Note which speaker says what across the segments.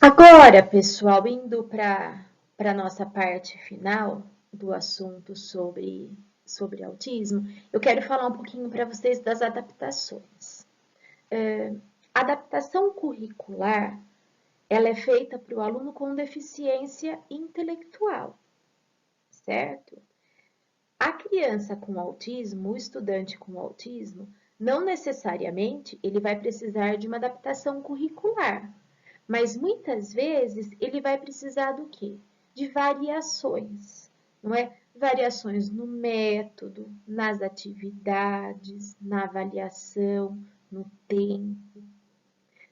Speaker 1: Agora, pessoal, indo para a nossa parte final do assunto sobre autismo, eu quero falar um pouquinho para vocês das adaptações. A adaptação curricular, ela é feita para o aluno com deficiência intelectual, certo? A criança com autismo, o estudante com autismo, não necessariamente ele vai precisar de uma adaptação curricular, mas muitas vezes ele vai precisar do quê? De variações, não é? Variações no método, nas atividades, na avaliação, no tempo.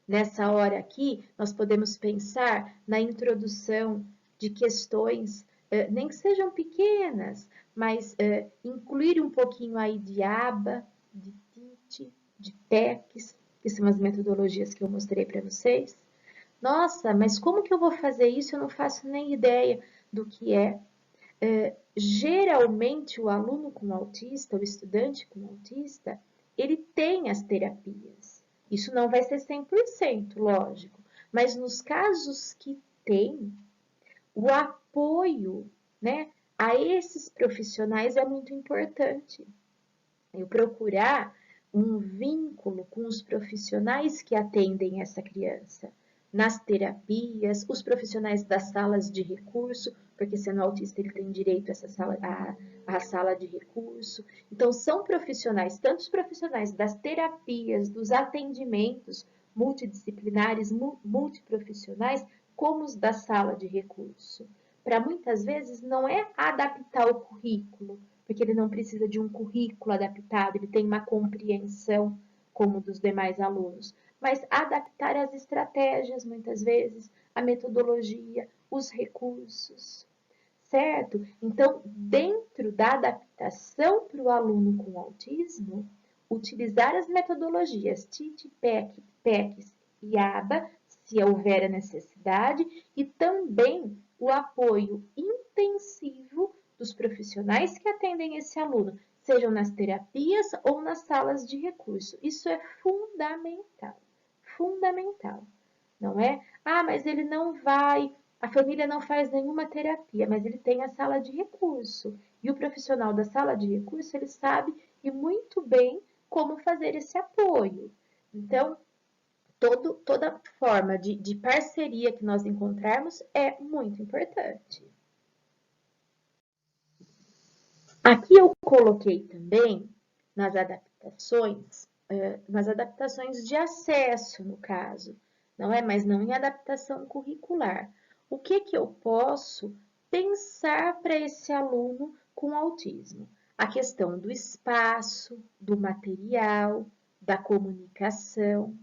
Speaker 1: Nessa hora aqui, nós podemos pensar na introdução de questões, nem que sejam pequenas, mas incluir um pouquinho aí de aba, de TIT, de PECs, que são as metodologias que eu mostrei para vocês. Nossa, mas como que eu vou fazer isso? Eu não faço nem ideia do que é. Geralmente, o aluno com autista, o estudante com autista, ele tem as terapias. Isso não vai ser 100%, lógico, mas nos casos que tem, o apoio, né, a esses profissionais é muito importante. Eu procurar um vínculo com os profissionais que atendem essa criança, nas terapias, os profissionais das salas de recurso, porque sendo autista ele tem direito a essa sala, a sala de recurso. Então, são profissionais, tanto os profissionais das terapias, dos atendimentos multidisciplinares, multiprofissionais, como os da sala de recurso. Para muitas vezes não é adaptar o currículo, porque ele não precisa de um currículo adaptado, ele tem uma compreensão como dos demais alunos, mas adaptar as estratégias, muitas vezes, a metodologia, os recursos, certo? Então, dentro da adaptação para o aluno com autismo, utilizar as metodologias TIT, PECs e ABA, se houver a necessidade, e também o apoio intensivo dos profissionais que atendem esse aluno, sejam nas terapias ou nas salas de recurso. Isso é fundamental, fundamental, não é? Ah, mas ele não vai, a família não faz nenhuma terapia, mas ele tem a sala de recurso. E o profissional da sala de recurso, ele sabe e muito bem como fazer esse apoio. Então, toda forma de parceria que nós encontrarmos é muito importante. Aqui eu coloquei também nas adaptações de acesso, no caso, não é? Mas não em adaptação curricular. O que que eu posso pensar para esse aluno com autismo? A questão do espaço, do material, da comunicação.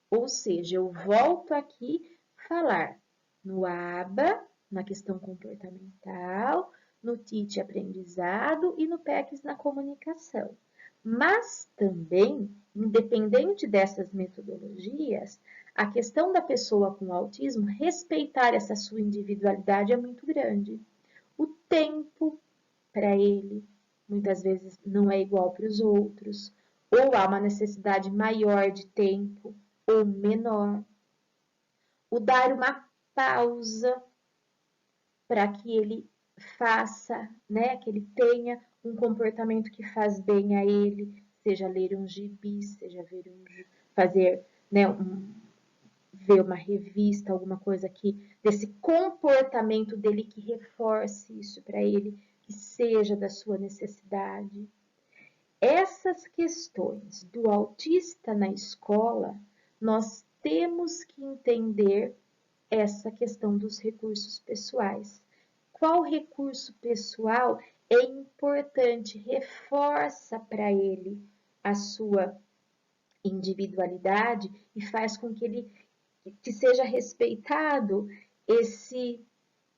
Speaker 1: Ou seja, eu volto aqui falar no ABA, na questão comportamental, no TIT aprendizado e no PECs na comunicação. Mas também, independente dessas metodologias, a questão da pessoa com autismo, respeitar essa sua individualidade é muito grande. O tempo para ele, muitas vezes, não é igual para os outros, ou há uma necessidade maior de tempo ou menor. O dar uma pausa para que ele faça, né, que ele tenha um comportamento que faz bem a ele, seja ler um gibi, seja fazer, né, ver uma revista, alguma coisa aqui, desse comportamento dele que reforce isso para ele, que seja da sua necessidade. Essas questões do autista na escola, nós temos que entender essa questão dos recursos pessoais. Qual recurso pessoal é importante, reforça para ele a sua individualidade e faz com que ele que seja respeitado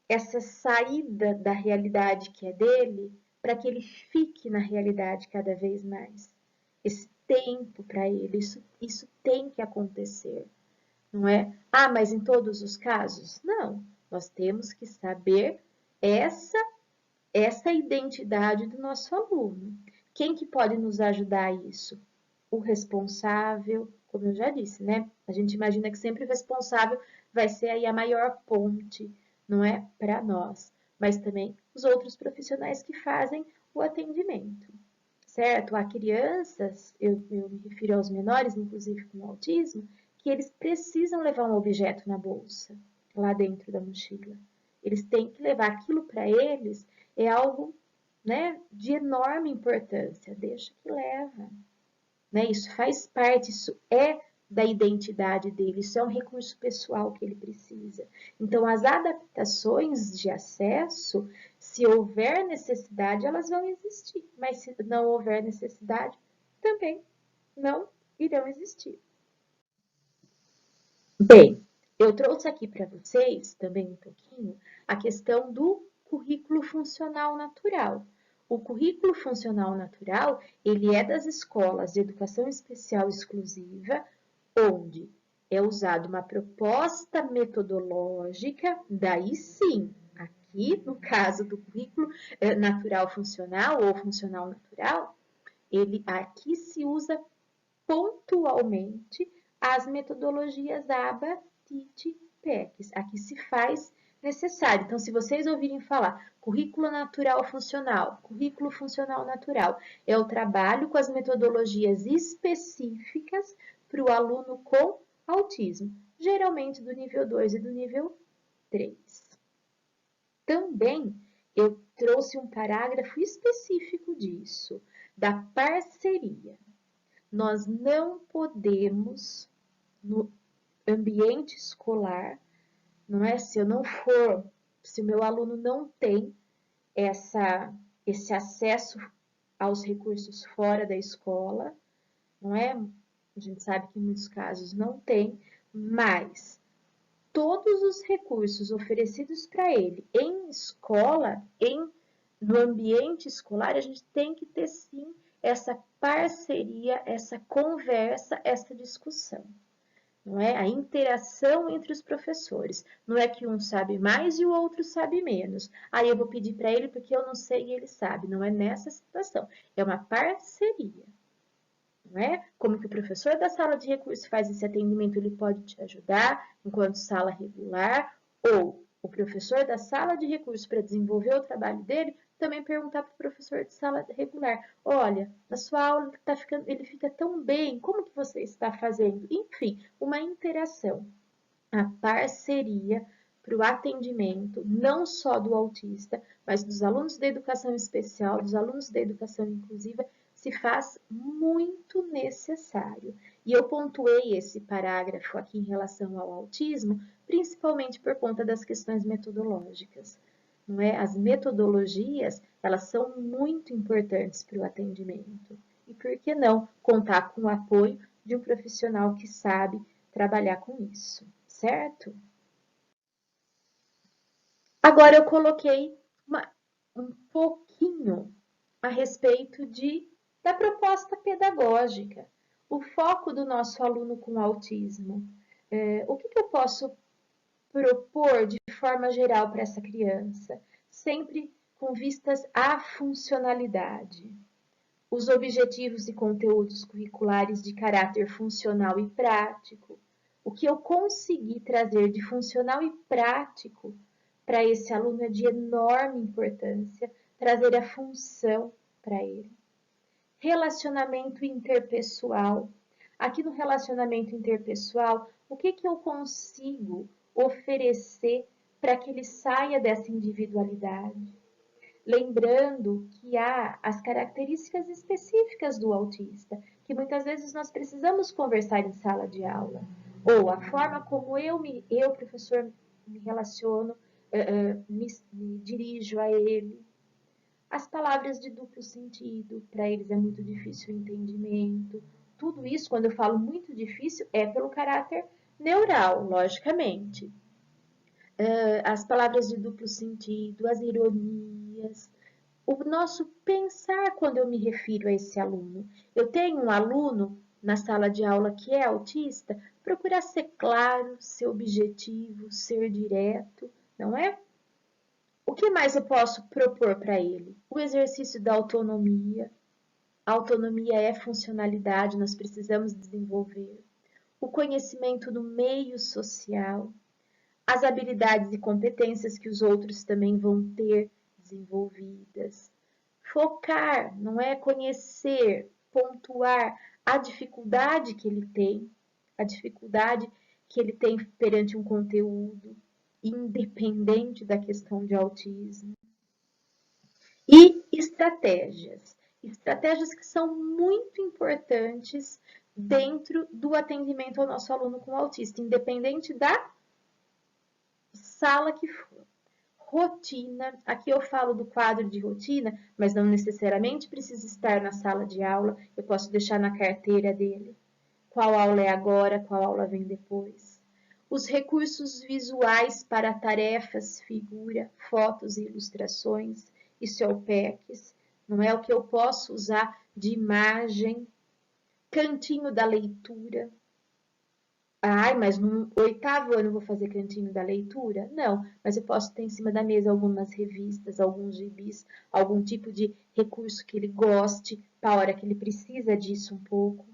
Speaker 1: essa saída da realidade que é dele, para que ele fique na realidade cada vez mais. Esse tempo para ele, isso tem que acontecer, não é? Ah, mas em todos os casos? Não, nós temos que saber essa identidade do nosso aluno. Quem que pode nos ajudar a isso? O responsável, como eu já disse, né? A gente imagina que sempre o responsável vai ser aí a maior ponte, não é? Para nós, mas também os outros profissionais que fazem o atendimento, certo? Há crianças, eu me refiro aos menores, inclusive com autismo, que eles precisam levar um objeto na bolsa, lá dentro da mochila. Eles têm que levar aquilo para eles, é algo, né, de enorme importância. Deixa que leva, né? Isso faz parte, isso é da identidade dele, isso é um recurso pessoal que ele precisa. Então, as adaptações de acesso, se houver necessidade, elas vão existir, mas se não houver necessidade, também não irão existir. Bem, eu trouxe aqui para vocês também um pouquinho a questão do currículo funcional natural. O currículo funcional natural, ele é das escolas de educação especial exclusiva, onde é usada uma proposta metodológica, daí sim, aqui no caso do currículo natural funcional ou funcional natural, ele aqui se usa pontualmente as metodologias ABA, TIT, PECs. Aqui se faz necessário. Então, se vocês ouvirem falar currículo natural funcional, currículo funcional natural, é o trabalho com as metodologias específicas para o aluno com autismo, geralmente do nível 2 e do nível 3. Também eu trouxe um parágrafo específico disso, da parceria. Nós não podemos, no ambiente escolar, não é? Se o meu aluno não tem esse acesso aos recursos fora da escola, não é? A gente sabe que em muitos casos não tem, mas todos os recursos oferecidos para ele em escola, no ambiente escolar, a gente tem que ter sim essa parceria, essa conversa, essa discussão. Não é? A interação entre os professores. Não é que um sabe mais e o outro sabe menos. Aí eu vou pedir para ele porque eu não sei e ele sabe. Não é nessa situação. É uma parceria. Não é? Como que o professor da sala de recursos faz esse atendimento, ele pode te ajudar enquanto sala regular, ou o professor da sala de recursos para desenvolver o trabalho dele, também perguntar para o professor de sala regular, olha, na sua aula ele fica tão bem, como que você está fazendo? Enfim, uma interação, a parceria para o atendimento, não só do autista, mas dos alunos da educação especial, dos alunos da educação inclusiva, se faz muito necessário. E eu pontuei esse parágrafo aqui em relação ao autismo, principalmente por conta das questões metodológicas. Não é? As metodologias, elas são muito importantes para o atendimento. E por que não contar com o apoio de um profissional que sabe trabalhar com isso, certo? Agora eu coloquei um pouquinho a respeito da proposta pedagógica, o foco do nosso aluno com autismo. O que eu posso propor de forma geral para essa criança? Sempre com vistas à funcionalidade. Os objetivos e conteúdos curriculares de caráter funcional e prático. O que eu consegui trazer de funcional e prático para esse aluno é de enorme importância, trazer a função para ele. Relacionamento interpessoal. Aqui no relacionamento interpessoal, o que eu consigo oferecer para que ele saia dessa individualidade? Lembrando que há as características específicas do autista, que muitas vezes nós precisamos conversar em sala de aula, ou a forma como eu professor, me relaciono, me dirijo a ele. As palavras de duplo sentido, para eles é muito difícil o entendimento. Tudo isso, quando eu falo muito difícil, é pelo caráter neural, logicamente. As palavras de duplo sentido, as ironias, o nosso pensar quando eu me refiro a esse aluno. Eu tenho um aluno na sala de aula que é autista, procurar ser claro, ser objetivo, ser direto, não é? O que mais eu posso propor para ele? O exercício da autonomia. A autonomia é funcionalidade, nós precisamos desenvolver. o conhecimento do meio social, as habilidades e competências que os outros também vão ter desenvolvidas. Focar, não é conhecer, pontuar a dificuldade que ele tem, a dificuldade que ele tem perante um conteúdo, independente da questão de autismo. E estratégias. Estratégias que são muito importantes dentro do atendimento ao nosso aluno com autista, independente da sala que for. Rotina, aqui eu falo do quadro de rotina, mas não necessariamente precisa estar na sala de aula, eu posso deixar na carteira dele. Qual aula é agora, qual aula vem depois. Os recursos visuais para tarefas, figura, fotos e ilustrações, isso é o PECs, não é o que eu posso usar de imagem, cantinho da leitura. Ai, mas no 8º ano eu vou fazer cantinho da leitura? Não, mas eu posso ter em cima da mesa algumas revistas, alguns gibis, algum tipo de recurso que ele goste, para a hora que ele precisa disso um pouco.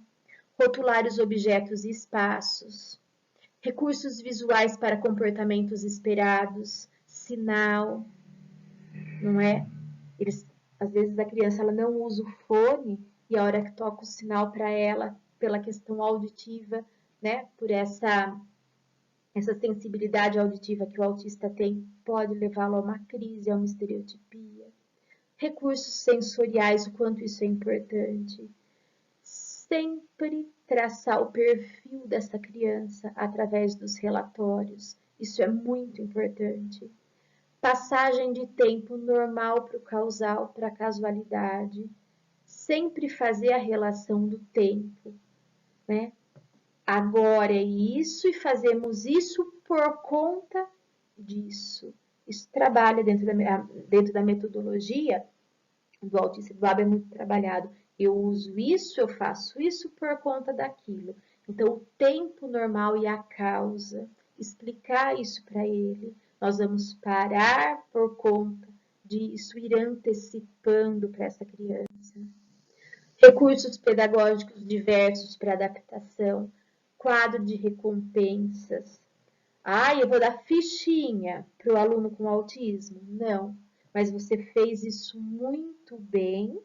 Speaker 1: Rotular os objetos e espaços. Recursos visuais para comportamentos esperados, sinal, não é? Às vezes a criança ela não usa o fone e a hora que toca o sinal para ela, pela questão auditiva, né? Por essa sensibilidade auditiva que o autista tem, pode levá-lo a uma crise, a uma estereotipia. Recursos sensoriais, o quanto isso é importante. Sempre traçar o perfil dessa criança através dos relatórios. Isso é muito importante. Passagem de tempo normal para o causal, para a casualidade. Sempre fazer a relação do tempo, né? Agora é isso e fazemos isso por conta disso. Isso trabalha dentro da metodologia do autista do AB, é muito trabalhado. Eu uso isso, eu faço isso por conta daquilo. Então, o tempo normal e a causa, explicar isso para ele. Nós vamos parar por conta disso, ir antecipando para essa criança. Recursos pedagógicos diversos para adaptação, quadro de recompensas. Eu vou dar fichinha para o aluno com autismo? Não, mas você fez isso muito bem,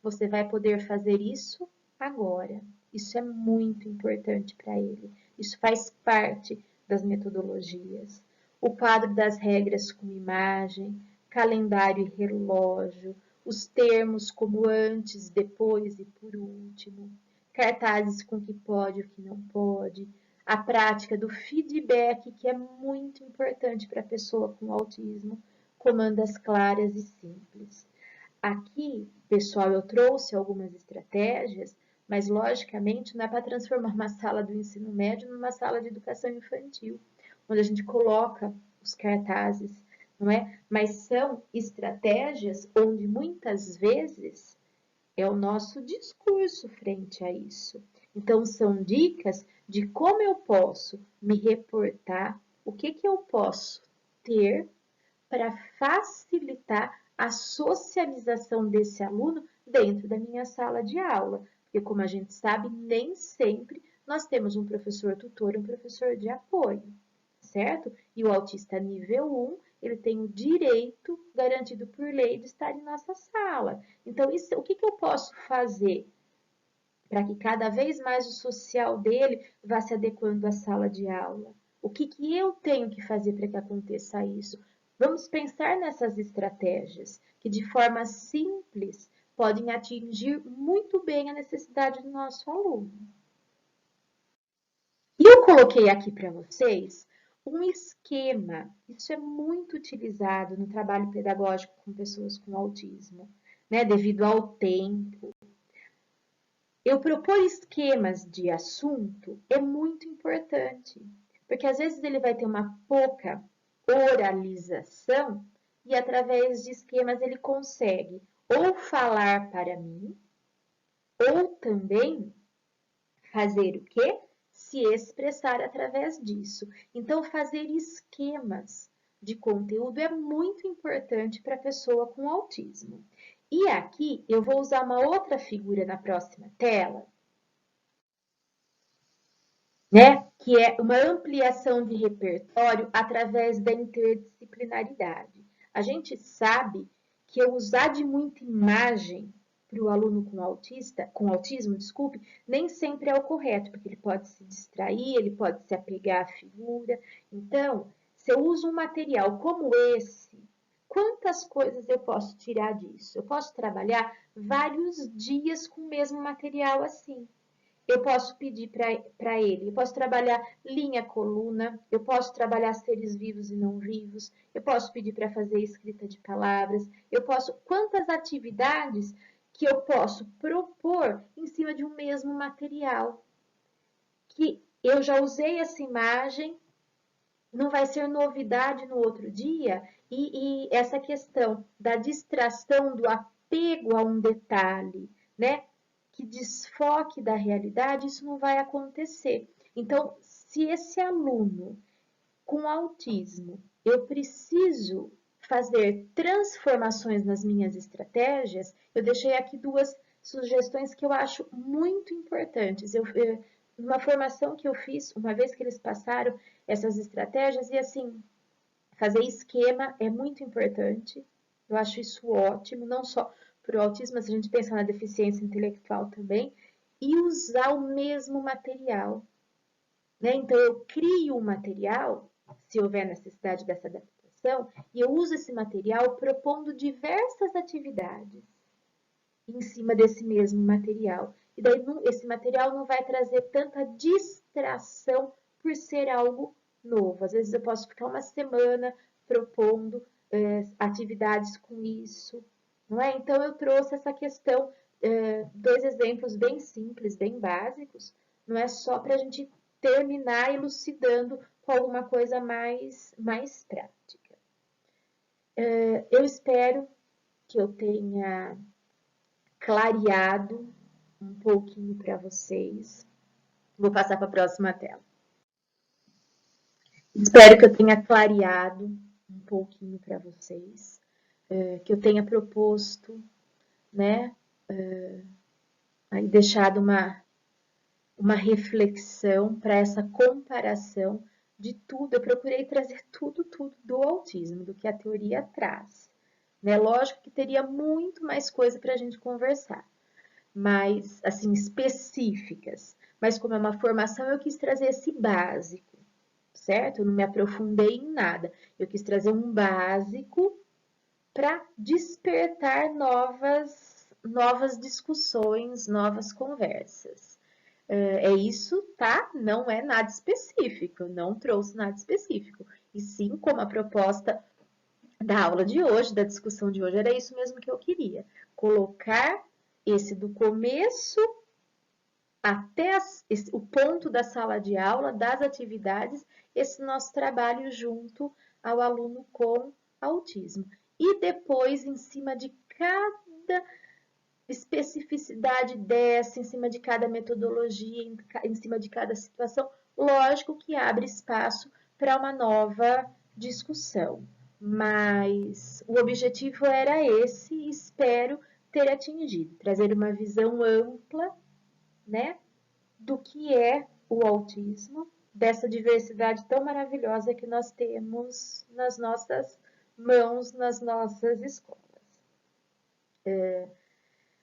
Speaker 1: você vai poder fazer isso agora. Isso é muito importante para ele. Isso faz parte das metodologias. O quadro das regras com imagem, calendário e relógio, os termos como antes, depois e por último, cartazes com o que pode e o que não pode, a prática do feedback, que é muito importante para a pessoa com autismo, comandas claras e simples. Aqui, pessoal, eu trouxe algumas estratégias, mas logicamente não é para transformar uma sala do ensino médio numa sala de educação infantil, onde a gente coloca os cartazes, não é? Mas são estratégias onde muitas vezes é o nosso discurso frente a isso. Então, são dicas de como eu posso me reportar, o que eu posso ter para facilitar a socialização desse aluno dentro da minha sala de aula. Porque, como a gente sabe, nem sempre nós temos um professor tutor, um professor de apoio, certo? E o autista nível 1, ele tem o direito garantido por lei de estar em nossa sala. Então, o que eu posso fazer para que cada vez mais o social dele vá se adequando à sala de aula? O que eu tenho que fazer para que aconteça isso? Vamos pensar nessas estratégias que, de forma simples, podem atingir muito bem a necessidade do nosso aluno. E eu coloquei aqui para vocês um esquema, isso é muito utilizado no trabalho pedagógico com pessoas com autismo, né, devido ao tempo. Eu propor esquemas de assunto é muito importante, porque às vezes ele vai ter uma pouca oralização e através de esquemas ele consegue ou falar para mim, ou também fazer o quê? Se expressar através disso. Então, fazer esquemas de conteúdo é muito importante para a pessoa com autismo. E aqui eu vou usar uma outra figura na próxima tela, né? Que é uma ampliação de repertório através da interdisciplinaridade. A gente sabe que eu usar de muita imagem para o aluno com autismo, desculpe, nem sempre é o correto, porque ele pode se distrair, ele pode se apegar à figura. Então, se eu uso um material como esse, quantas coisas eu posso tirar disso? Eu posso trabalhar vários dias com o mesmo material assim. Eu posso pedir para ele, eu posso trabalhar linha, coluna, eu posso trabalhar seres vivos e não vivos, eu posso pedir para fazer escrita de palavras, eu posso. Quantas atividades que eu posso propor em cima de um mesmo material? Que eu já usei essa imagem, não vai ser novidade no outro dia, e essa questão da distração, do apego a um detalhe, né? Que desfoque da realidade, isso não vai acontecer. Então, se esse aluno com autismo, eu preciso fazer transformações nas minhas estratégias, eu deixei aqui duas sugestões que eu acho muito importantes. Numa formação que eu fiz, uma vez que eles passaram essas estratégias, e assim, fazer esquema é muito importante. Eu acho isso ótimo, não só para o autismo, mas a gente pensa na deficiência intelectual também. E usar o mesmo material, né? Então, eu crio um material, se houver necessidade dessa adaptação, e eu uso esse material propondo diversas atividades em cima desse mesmo material. E daí esse material não vai trazer tanta distração por ser algo novo. Às vezes eu posso ficar uma semana propondo atividades com isso, não é? Então eu trouxe essa questão, dois exemplos bem simples, bem básicos, não é só para a gente terminar elucidando com alguma coisa mais prática. Eu espero que eu tenha clareado um pouquinho para vocês. Vou passar para a próxima tela. Espero que eu tenha clareado um pouquinho para vocês, que eu tenha proposto, né, aí deixado uma reflexão para essa comparação de tudo. Eu procurei trazer tudo do autismo, do que a teoria traz. Né? Lógico que teria muito mais coisa para a gente conversar, mais assim específicas. Mas como é uma formação, eu quis trazer esse básico, certo? Eu não me aprofundei em nada. Eu quis trazer um básico para despertar novas discussões, novas conversas. É isso, tá? Não é nada específico, não trouxe nada específico. E sim, como a proposta da aula de hoje, da discussão de hoje, era isso mesmo que eu queria. Colocar esse do começo até o ponto da sala de aula, das atividades, esse nosso trabalho junto ao aluno com autismo. E depois, em cima de cada especificidade dessa, em cima de cada metodologia, em cima de cada situação, lógico que abre espaço para uma nova discussão. Mas o objetivo era esse e espero ter atingido, trazer uma visão ampla, né, do que é o autismo, dessa diversidade tão maravilhosa que nós temos nas nossas mãos, nas nossas escolas.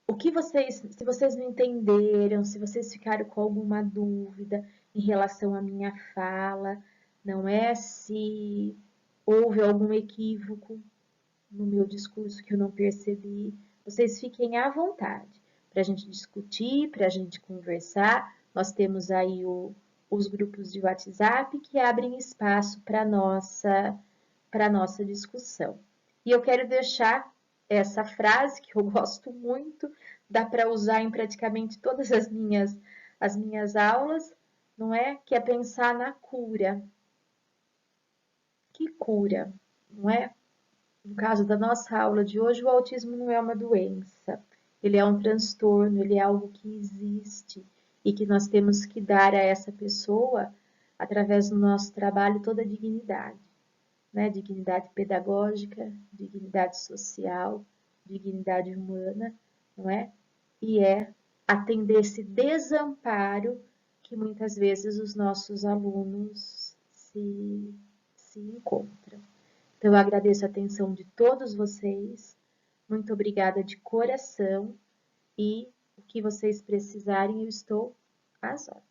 Speaker 1: O que se vocês não entenderam, se vocês ficaram com alguma dúvida em relação à minha fala, não é? Se houve algum equívoco no meu discurso que eu não percebi, vocês fiquem à vontade para a gente discutir, para a gente conversar. Nós temos aí os grupos de WhatsApp que abrem espaço para a nossa discussão. E eu quero deixar essa frase que eu gosto muito, dá para usar em praticamente todas as minhas aulas, não é? Que é pensar na cura. Que cura, não é? No caso da nossa aula de hoje, o autismo não é uma doença, ele é um transtorno, ele é algo que existe e que nós temos que dar a essa pessoa, através do nosso trabalho, toda a dignidade, né? Dignidade pedagógica, dignidade social, dignidade humana, não é? E é atender esse desamparo que muitas vezes os nossos alunos se encontram. Então, eu agradeço a atenção de todos vocês, muito obrigada de coração e o que vocês precisarem, eu estou às ordens.